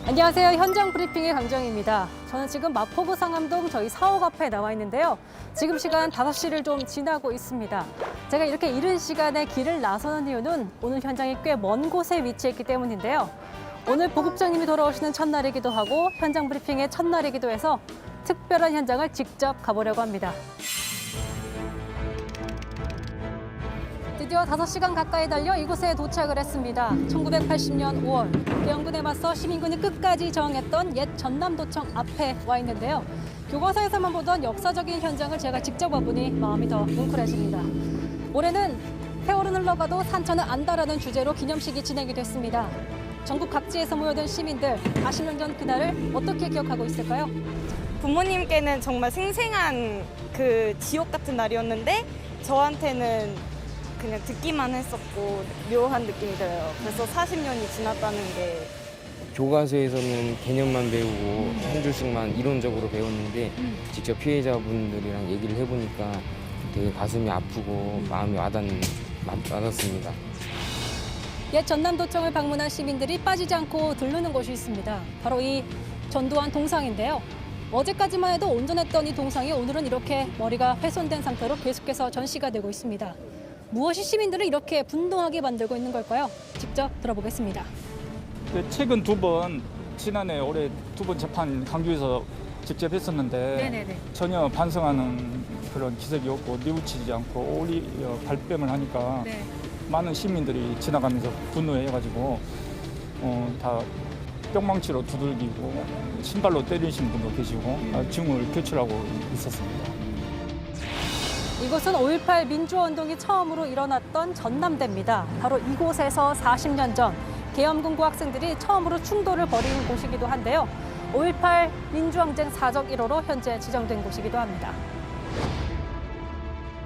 안녕하세요. 현장 브리핑의 강정입니다. 저는 지금 마포구 상암동 저희 사옥 앞에 나와 있는데요. 지금 시간 5시를 좀 지나고 있습니다. 제가 이렇게 이른 시간에 길을 나서는 이유는 오늘 현장이 꽤 먼 곳에 위치했기 때문인데요. 오늘 보국장님이 돌아오시는 첫날이기도 하고 현장 브리핑의 첫날이기도 해서 특별한 현장을 직접 가보려고 합니다. 드디어 5시간 가까이 달려 이곳에 도착을 했습니다. 1980년 5월 대원군에 맞서 시민군이 끝까지 저항했던 옛 전남도청 앞에 와 있는데요. 교과서에서만 보던 역사적인 현장을 제가 직접 와보니 마음이 더 뭉클해집니다. 올해는 세월은 흘러가도 산천은 안다라는 주제로 기념식이 진행이 됐습니다. 전국 각지에서 모여든 시민들, 40년 전 그날을 어떻게 기억하고 있을까요? 부모님께는 정말 생생한 그 지옥 같은 날이었는데 저한테는 그냥 듣기만 했었고 묘한 느낌이 들어요. 그래서 40년이 지났다는 게 교과서에서는 개념만 배우고 한 줄씩만 이론적으로 배웠는데 직접 피해자분들이랑 얘기를 해보니까 되게 가슴이 아프고 마음이 와닿습니다. 옛 전남도청을 방문한 시민들이 빠지지 않고 들르는 곳이 있습니다. 바로 이 전두환 동상인데요. 어제까지만 해도 온전했던 이 동상이 오늘은 이렇게 머리가 훼손된 상태로 계속해서 전시가 되고 있습니다. 무엇이 시민들을 이렇게 분노하게 만들고 있는 걸까요? 직접 들어보겠습니다. 최근 2번, 지난해 올해 2번 재판 강주에서 직접 했었는데 네네네. 전혀 반성하는 그런 기색이 없고 뉘우치지 않고 오히려 발뺌을 하니까 네. 많은 시민들이 지나가면서 분노해가지고 다 뿅망치로 두들기고 신발로 때리신 분도 계시고 증오를 표출하고 있었습니다. 이곳은 5.18 민주화운동이 처음으로 일어났던 전남대입니다. 바로 이곳에서 40년 전 계엄군고 학생들이 처음으로 충돌을 벌인 곳이기도 한데요. 5.18 민주항쟁 사적 1호로 현재 지정된 곳이기도 합니다.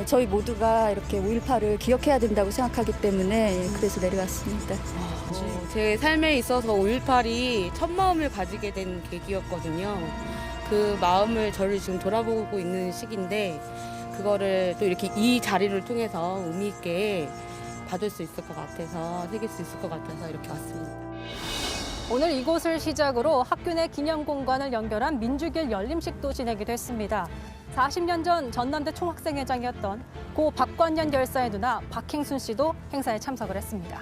저희 모두가 이렇게 5.18을 기억해야 된다고 생각하기 때문에 그래서 내려왔습니다. 제 삶에 있어서 5.18이 첫 마음을 가지게 된 계기였거든요. 그 마음을 저를 지금 돌아보고 있는 시기인데 그거를 또 이렇게 이 자리를 통해서 의미 있게 받을 수 있을 것 같아서 새길 수 있을 것 같아서 이렇게 왔습니다. 오늘 이곳을 시작으로 학교 내 기념공간을 연결한 민주길 열림식도 진행이 됐습니다. 40년 전 전남대 총학생회장이었던 고 박관년 열사의 누나 박행순 씨도 행사에 참석을 했습니다.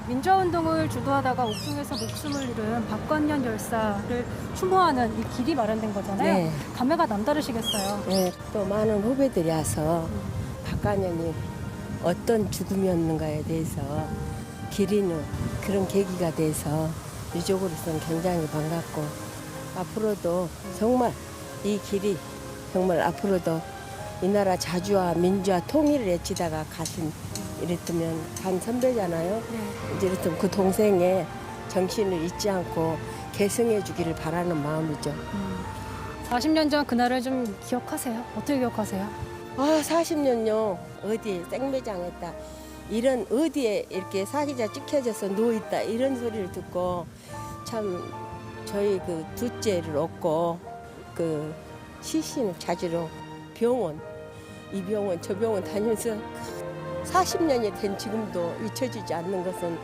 민주화운동을 주도하다가 옥중에서 목숨을 잃은 박관년 열사를 추모하는 이 길이 마련된 거잖아요. 네. 감회가 남다르시겠어요. 네, 또 많은 후배들이 와서 박관현이 어떤 죽음이었는가에 대해서 기리는 그런 계기가 돼서 유족으로서는 굉장히 반갑고 앞으로도 정말 이 길이 정말 앞으로도 이 나라 자주와 민주화 통일을 외치다가 가신 이랬으면 반 선배잖아요. 네. 이제 이랬으면 그 동생의 정신을 잊지 않고 계승해 주기를 바라는 마음이죠. 40년 전 그날을 좀 기억하세요? 어떻게 기억하세요? 아, 40년요. 어디 생매장했다. 이런 어디에 이렇게 사기자 찍혀져서 누워있다. 이런 소리를 듣고 참 저희 그 둘째를 얻고 그 시신을 찾으러 병원, 이 병원, 저 병원 다니면서 40년이 된 지금도 잊혀지지 않는 것은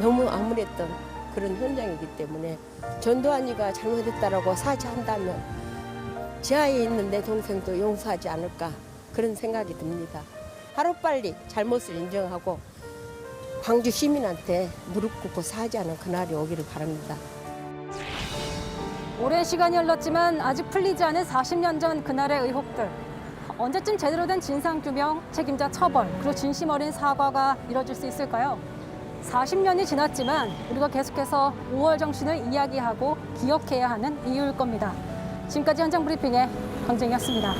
너무 암울했던 그런 현장이기 때문에 전두환이가 잘못했다라고 사죄한다면 지하에 있는 내 동생도 용서하지 않을까 그런 생각이 듭니다. 하루빨리 잘못을 인정하고 광주 시민한테 무릎 꿇고 사죄하는 그날이 오기를 바랍니다. 오랜 시간이 흘렀지만 아직 풀리지 않은 40년 전 그날의 의혹들. 언제쯤 제대로 된 진상규명, 책임자 처벌, 그리고 진심 어린 사과가 이뤄질 수 있을까요? 40년이 지났지만 우리가 계속해서 5월 정신을 이야기하고 기억해야 하는 이유일 겁니다. 지금까지 현장 브리핑의 강정이었습니다.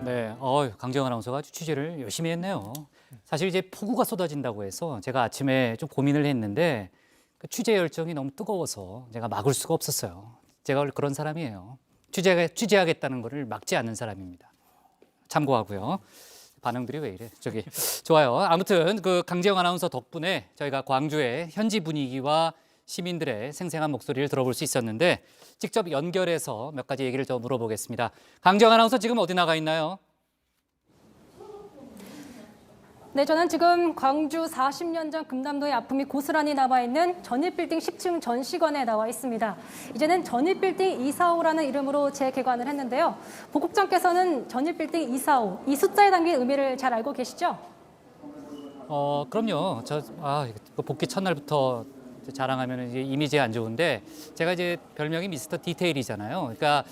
네, 강정 아나운서가 아주 취재를 열심히 했네요. 사실 이제 폭우가 쏟아진다고 해서 제가 아침에 좀 고민을 했는데 그 취재 열정이 너무 뜨거워서 제가 막을 수가 없었어요. 제가 원래 그런 사람이에요. 취재하겠다는 거를 막지 않는 사람입니다. 참고하고요. 반응들이 왜 이래? 좋아요. 아무튼 그 강재영 아나운서 덕분에 저희가 광주의 현지 분위기와 시민들의 생생한 목소리를 들어볼 수 있었는데 직접 연결해서 몇 가지 얘기를 더 물어보겠습니다. 강재영 아나운서 지금 어디 나가 있나요? 네, 저는 지금 광주 40년 전 금남도의 아픔이 고스란히 남아있는 전일빌딩 10층 전시관에 나와 있습니다. 이제는 전일빌딩 245라는 이름으로 재개관을 했는데요. 보 국장께서는 전일빌딩 245, 이 숫자에 담긴 의미를 잘 알고 계시죠? 그럼요. 복귀 첫날부터 자랑하면 이제 이미지 안 좋은데 제가 이제 별명이 미스터 디테일이잖아요. 그러니까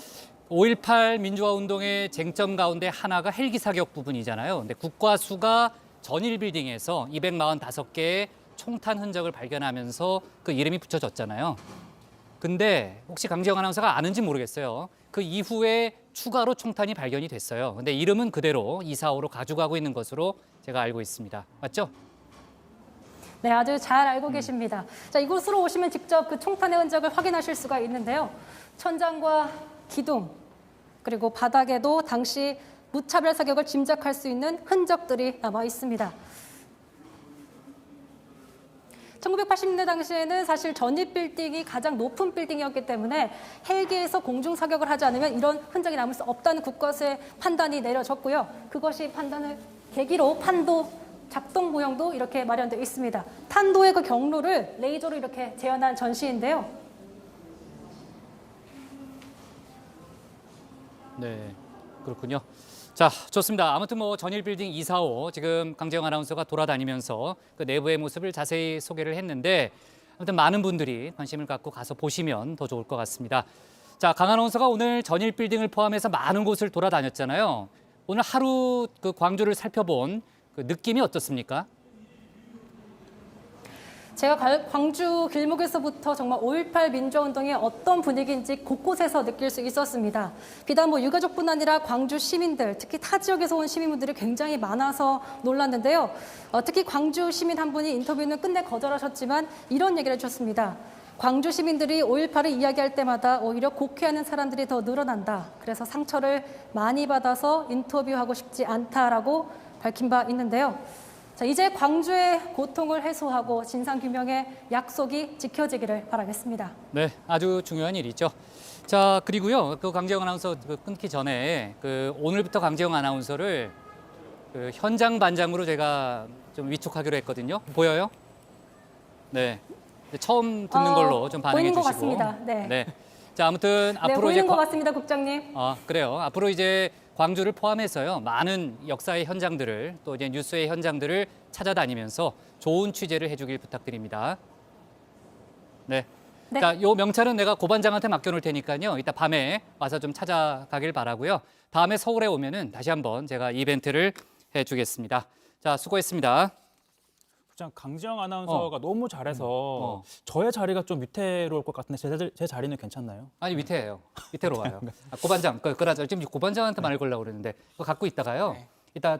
5.18 민주화 운동의 쟁점 가운데 하나가 헬기 사격 부분이잖아요. 근데 국과수가 전일 빌딩에서 245개의 총탄 흔적을 발견하면서 그 이름이 붙여졌잖아요. 근데 혹시 강지영 아나운서가 아는지 모르겠어요. 그 이후에 추가로 총탄이 발견이 됐어요. 근데 이름은 그대로 245로 가져가고 있는 것으로 제가 알고 있습니다. 맞죠? 네, 아주 잘 알고 계십니다. 자, 이곳으로 오시면 직접 그 총탄의 흔적을 확인하실 수가 있는데요. 천장과 기둥, 그리고 바닥에도 당시 무차별 사격을 짐작할 수 있는 흔적들이 남아 있습니다. 1980년대 당시에는 사실 전입 빌딩이 가장 높은 빌딩이었기 때문에 헬기에서 공중 사격을 하지 않으면 이런 흔적이 남을 수 없다는 국과수의 판단이 내려졌고요. 그것이 판단을 계기로 판도 작동 모형도 이렇게 마련되어 있습니다. 탄도의 그 경로를 레이저로 이렇게 재현한 전시인데요. 네, 그렇군요. 자, 좋습니다. 아무튼 뭐 전일 빌딩 245 지금 강재영 아나운서가 돌아다니면서 그 내부의 모습을 자세히 소개를 했는데 아무튼 많은 분들이 관심을 갖고 가서 보시면 더 좋을 것 같습니다. 자, 강 아나운서가 오늘 전일 빌딩을 포함해서 많은 곳을 돌아다녔잖아요. 오늘 하루 그 광주를 살펴본 그 느낌이 어떻습니까? 제가 광주 길목에서부터 정말 5.18 민주화운동의 어떤 분위기인지 곳곳에서 느낄 수 있었습니다. 비단 뭐 유가족뿐 아니라 광주 시민들, 특히 타 지역에서 온 시민분들이 굉장히 많아서 놀랐는데요. 특히 광주 시민 한 분이 인터뷰는 끝내 거절하셨지만 이런 얘기를 해주셨습니다. 광주 시민들이 5.18을 이야기할 때마다 오히려 곡해하는 사람들이 더 늘어난다. 그래서 상처를 많이 받아서 인터뷰하고 싶지 않다라고 밝힌 바 있는데요. 자, 이제 광주의 고통을 해소하고 진상규명의 약속이 지켜지기를 바라겠습니다. 네, 아주 중요한 일이죠. 자, 그리고요, 그 강재영 아나운서 끊기 전에 그 오늘부터 강재영 아나운서를 그 현장 반장으로 제가 좀 위촉하기로 했거든요. 보여요? 네, 처음 듣는 걸로 좀 반응해 보이는 것 주시고. 같습니다. 네. 자, 아무튼 네, 앞으로 보이는 이제 것 같습니다, 국장님. 그래요. 앞으로 이제 광주를 포함해서요, 많은 역사의 현장들을 또 이제 뉴스의 현장들을 찾아다니면서 좋은 취재를 해주길 부탁드립니다. 네. 네. 자, 요 명찰은 내가 고반장한테 맡겨놓을 테니까요. 이따 밤에 와서 좀 찾아가길 바라고요. 다음에 서울에 오면은 다시 한번 제가 이벤트를 해주겠습니다. 자, 수고했습니다. 부장 강지영 아나운서가 너무 잘해서 저의 자리가 좀 위태로울 것 같은데 제 자리는 괜찮나요? 아니, 밑에예요. 밑에로 와요. 고반장, 그러자 지금 고반장한테 말을 걸려고 그러는데 그거 갖고 있다가요. 이따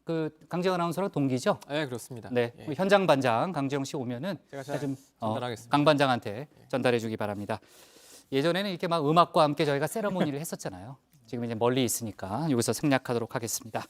그 강지영 아나운서랑 동기죠? 네, 그렇습니다. 네, 현장 반장 강지영 씨 오면은 제가 좀 전달하겠습니다. 강 반장한테 전달해주기 바랍니다. 예전에는 이렇게 막 음악과 함께 저희가 세러모니를 했었잖아요. 지금 이제 멀리 있으니까 여기서 생략하도록 하겠습니다.